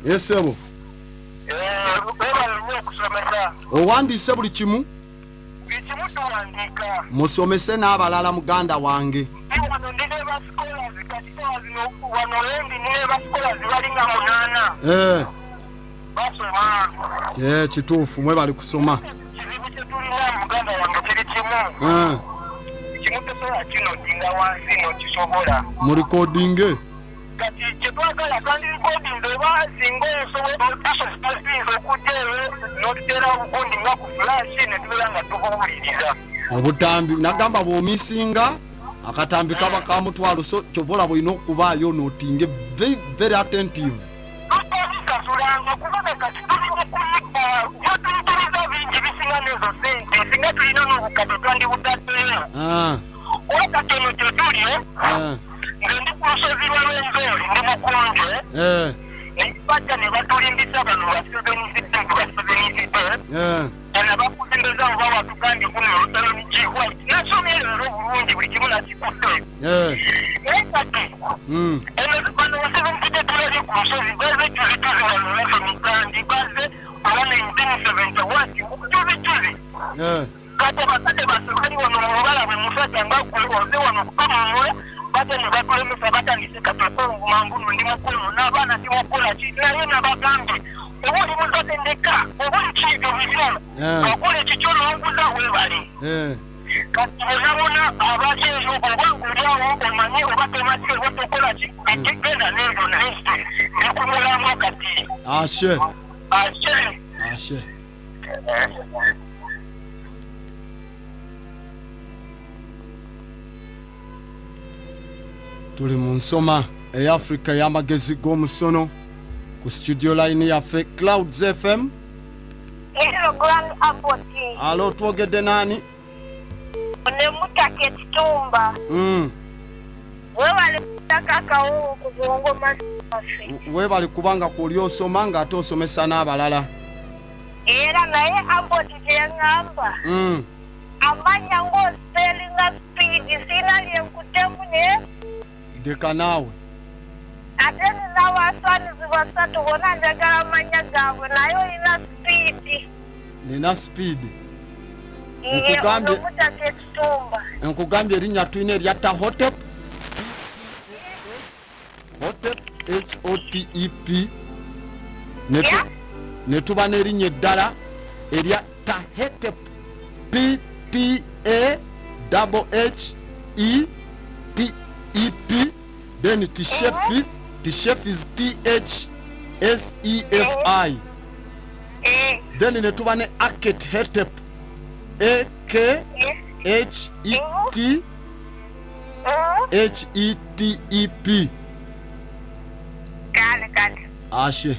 Yes, ebo. Owandiise buli kimu? Musomese n'abalala muganda wange. Kituufu mwe bali kusoma. Mu recording obutambi nagamba bwomisinga akatambi kaba ka mutwalo so kyovola bwino okubaayo notinge very attentive. Ashe. Tuli mu nsoma ey'Afrika y'amagezi g'omusono ku studio line yaffe Clouds FM. Hello, Grand Abbott. Alo, twogedde nani? Onemutake Kitumba. Webale takakawo kubongo masifafe. Webale kubanga kuli osoma nga ate osomesa n'abalala. Era naye Abbott gyengamba. Amanya ng'ospellinga speed sina lyenkutemu ne. Deka naawe. Ate nina basanizi basatu bonna njagala amanya gaabwe naye olina speed. Nina speed. Onemutake Kitumba. Nkugambye erinnya tulina erya Tahotep. Hotep HOTEP netuba n'erinnya eddala erya Tahetep PTAHETEP then Tishefi is THSEFI then netuba ne Aket Hetep AKHETHETEP. Ashe.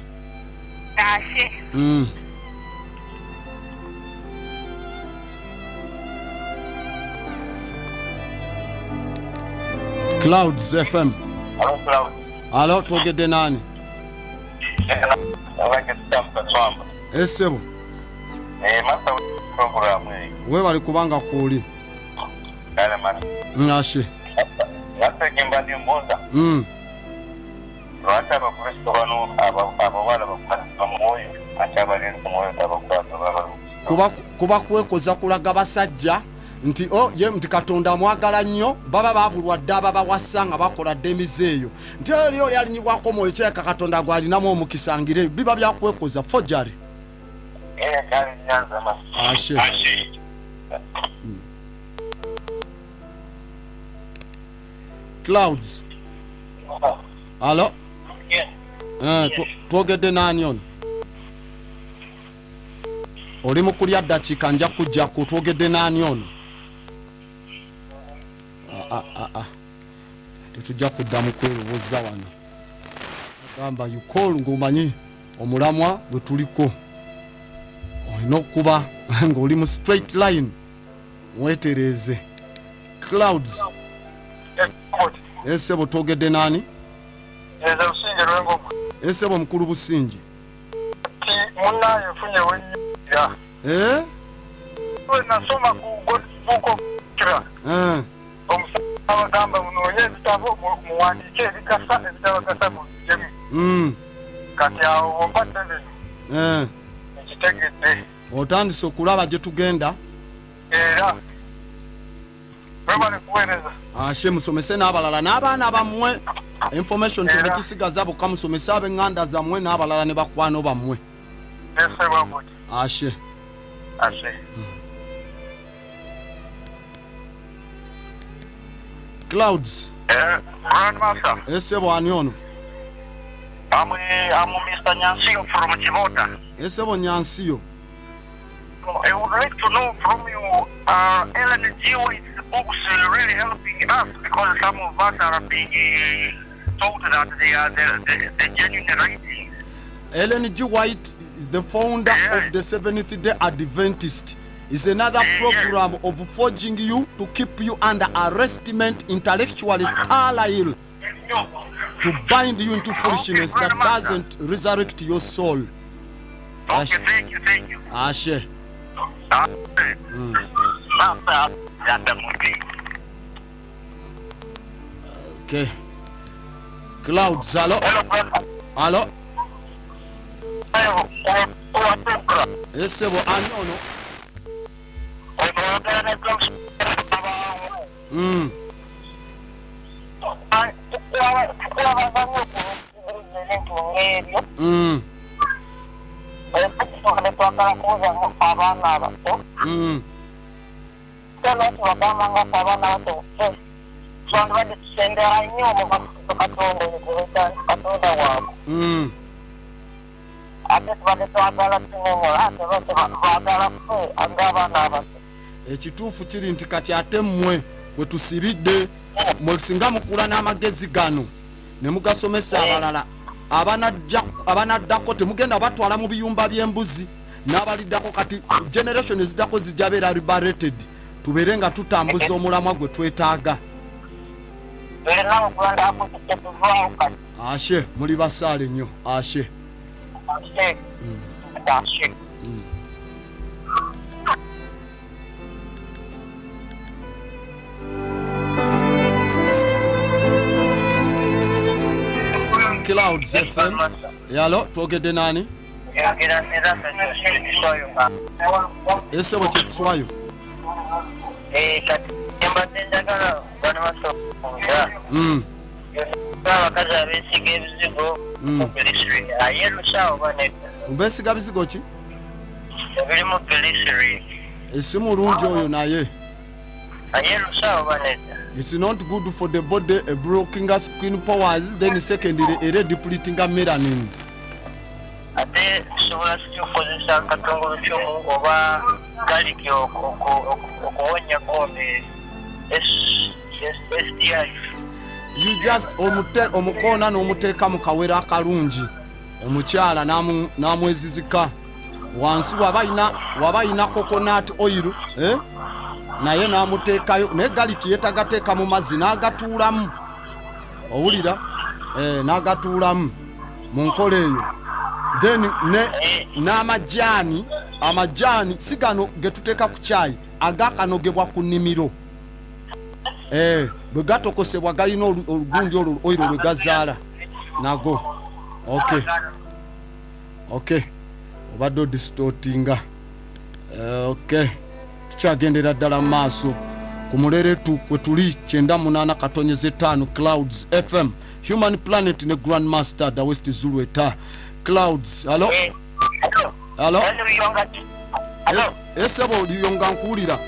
Clouds FM. Hello, Clouds. Alo, twogedde nani? Esebo. Master program. We bali kubanga kuli. Kale man. Ashe. Master Kimbandi Mboza. Rwanda bakristo bano abawala bakata moyo achabale moyo tabakwa kuba kwekoza kulaga basajja nti ye mti Katonda mwagala nnyo baba babulwa ddaba bawasanga bakola demizeeyo nti oli alinyibwako moyo kyeka Katonda gwalinamu omukisangire biba bya kwekoza forgery. Kale nyanza ma. Ashe. Clouds. Alo. Twogedde nani ono? oli mu kulya ddakiika nja kujja kutwogedde n'ani ono tetujja kuddamu kweroboza wano gamba yukol ng'omanyi omulamwa bwe tuliko olina okuba ng'oli mu straight line weetereeze. Clouds esebo twogedde n'ani? Esebo mukulu Busingi. Munaye mfunye wennyira. Nasoma ku kira. Omusajja abagamba munoonye ebitabo muwandiike ebikasa ebitabagasa mu jemu. Kati awo ompadde bino. Ekitegedde. Otandise okulaba gye tugenda? Era. Webale kuweereza. Ashe musomese n'abalala n'abaana bammwe. Information tubigisigaza bokka musomese ab'eŋŋanda zammwe n'abalala ne bakwano bammwe. Ashe. Clouds. Grandmaster. Esebo ani ono? I'm Mr. Nyansio from Chivota. Esebo Nyansiyo. I would like to know from you, Ellen G. White's books really helping us because some of us are being told that they are the genuine writings. Ellen G. White is the founder of the Seventh-day Adventist. It's another program of forging you to keep you under arrestment, intellectually sterile, to bind you into foolishness that doesn't resurrect your soul. Okay, thank you. Ashe. Okay. Clouds, hello? Hello? Esebo ani ono? Ekituufu kiri nti kati ate mmwe bwe tusibidde mwesinga mukula n'amagezi gano ne mugasomesa abalala abanaddako temugenda batwala mu biyumba by'embuzi n'abaliddako. Kati generation eziddako zijja beera liberated, tubeere nga tutambuza omulamwa gwe twetaaga. Ashe, muli basaale nnyo. Ashe. Clouds FM. Yalo, twogedde nani? Esebo kyekiswayo. Mbesiga bizigo ki? Esi mulungi oyo naye. It's not good for the body, blocking skin powers, then secondly, depleting melanin. Ate sobola kukozesa akatongolo ky'omu oba galiki okuwonya gombe STI. You just omukoona n'omuteeka mu kawera akalungi omukyala n'amwezizika wansi waba yina coconut oil naye n'amuteekayo naye galiki yeetagateeka mu mazzi n'agatuulamu owulira n'agatuulamu mu nkola eyo. Then n'amajaani si gano ge tuteeka ku caayi agakanogebwa ku nnimiro bwe gatokosebwa galina olugundi olwo oyiro lwe gazaala nago. Okay obadde odistortinga. Tukyagendera ddala mu maaso ku muleretu kwe tuli 98.5 Clouds FM Human Planet ne Grandmaster da West Zulu eta. Clouds, hello? Hello? Esebo liyonga nkuulira.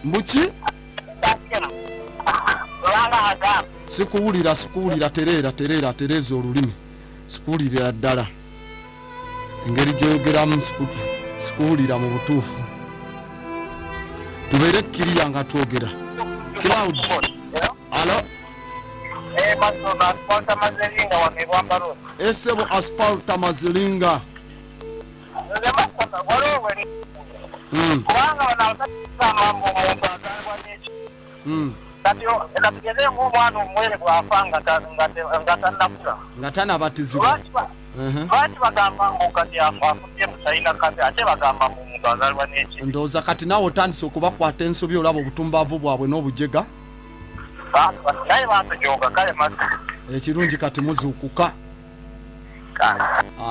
Mbuki? sikuwulira tereza olulimi sikuwulira ddala engeri gy'oyogeramu sikuwulira mu butuufu tubeere kiriya nga twogera Clouds alo esebo aspalta mazilinga nga tanabatizibwa ndowooza kati naawe otandise okubakwata ensobi olaba obutumbavu bwabwe n'obujega ekirungi kati muzuukuka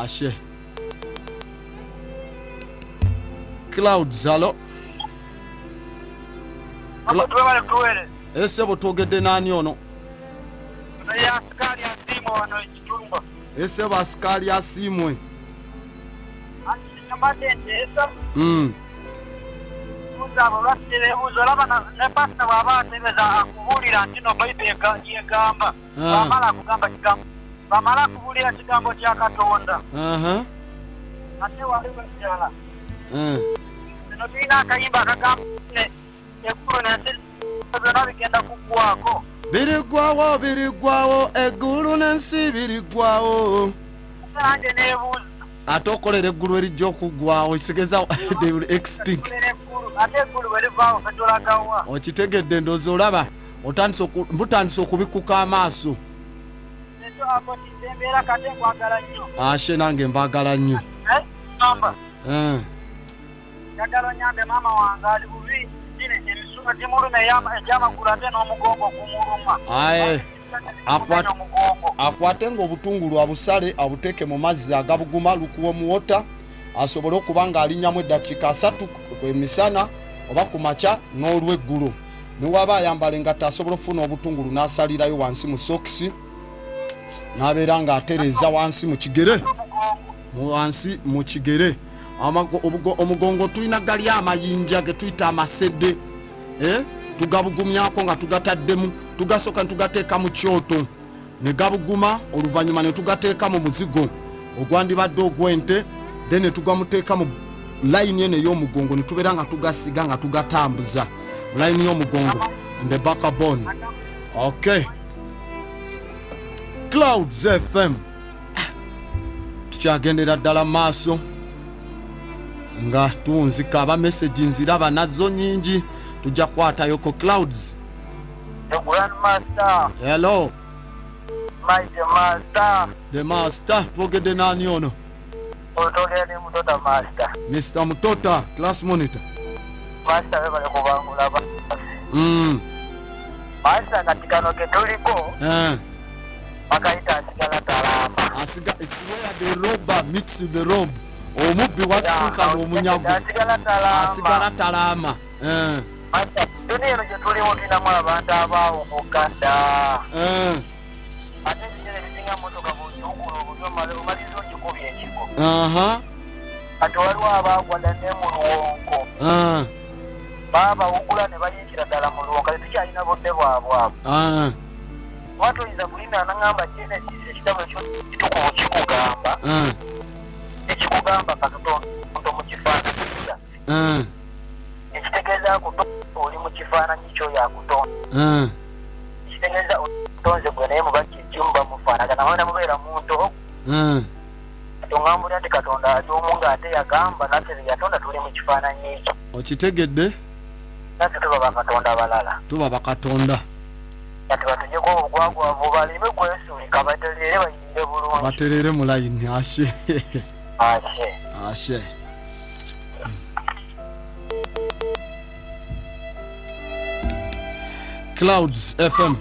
ashe Clouds alo esebo twogedde naani ono esebo asikaali asiimwe bamala kubulira kigambo kya Katonda ate waliwo ekirala zino tulina akayimba akagamba eggulu n'ensi byonna bigenda kuggwako birigwawo eggulu n'ensi birigwawo nange neebuuza ate okolera eggulu erijja okuggwawo kitegeeza they will extinct ate eggulu bwe livaawo fe tulagawa okitegedde ndowooza olaba butandise okubikuka amaaso embeera kate nkwagala nnyo ashe nange mbaagala nnyo amba njagala onyambe maama wange ali bubi emisuma gimuluma egyamagulu ate n'omugongo gumuluma akwate ng'obutungulu abusale abuteeke mu mazzi agabuguma lukuwa omuwota asobole okuba ng'alinnyamu eddakiika 3 emisana oba ku makya n'olweggulo newaba ayambala engatta asobola okufuna obutungulu n'asalirayo wansi mu sokisi n'abeera ng'atereeza wansi mu kigere omugongo tulina gali amayinja ge tuyita amasedde tugabugumyako nga tugataddemu tugasooka netugateeka mu kyoto ne gabuguma oluvannyuma ne tugateeka mu muzigo ogwandibadde ogw'ente then ne tugamuteeka mu layini eno ey'omugongo ne tubeera nga tugasiga nga tugatambuza mu layini y'omugongo the backbone. Okay, Clouds FM tukyagendera ddala maaso nga tunzika aba message nziraba nazo nyingi tujja kwatayo ko Clouds. The Grandmaster. Hello. The Master. Twogedde nani ono? Otogedde Mutota Master. Mr. Mutota, class monitor. Master bale kubangula ba. Master katikano ketuliko. Akaita asigala talama. Asiga where the robber meets the rob. Omubbi wasika n'omunyago. Asigala talama. Master, dunia eno gyetuliwo tulinamu abantu abaawukukanda. Ate ebigere bisinga motoka bw'okyukula omaliza ogikubya ekigo. Ate waliwo abaagwada ne mu luwonko. Baabawugula ne bayingira ddala mu luwonko tetukyalina budde bwabwe abo. Watoyinza kulinda nangamba Genesis ekitabo ekitukuvu kikugamba. Ekikugamba Katonda mu kifaananyi. Ekitegeeza oli mu kifaananyi kyo yakutonda. Ekitegeeza otonze gwe naye mubakijjumu bamufaanagana wana mubeera muntu. Tongambulira nti Katonda ali omu ng'ate yagamba naffe ze yatonda tuli mu kifaananyi ekyo. Okitegedde? Naffe tuba bakatonda balala. Tuba bakatonda. Kati batuggyeko obugwagwavu baleme kwesuulika batereere bayimbe bulungi. Batereere mu layini ashe. Ashe. Clouds FM.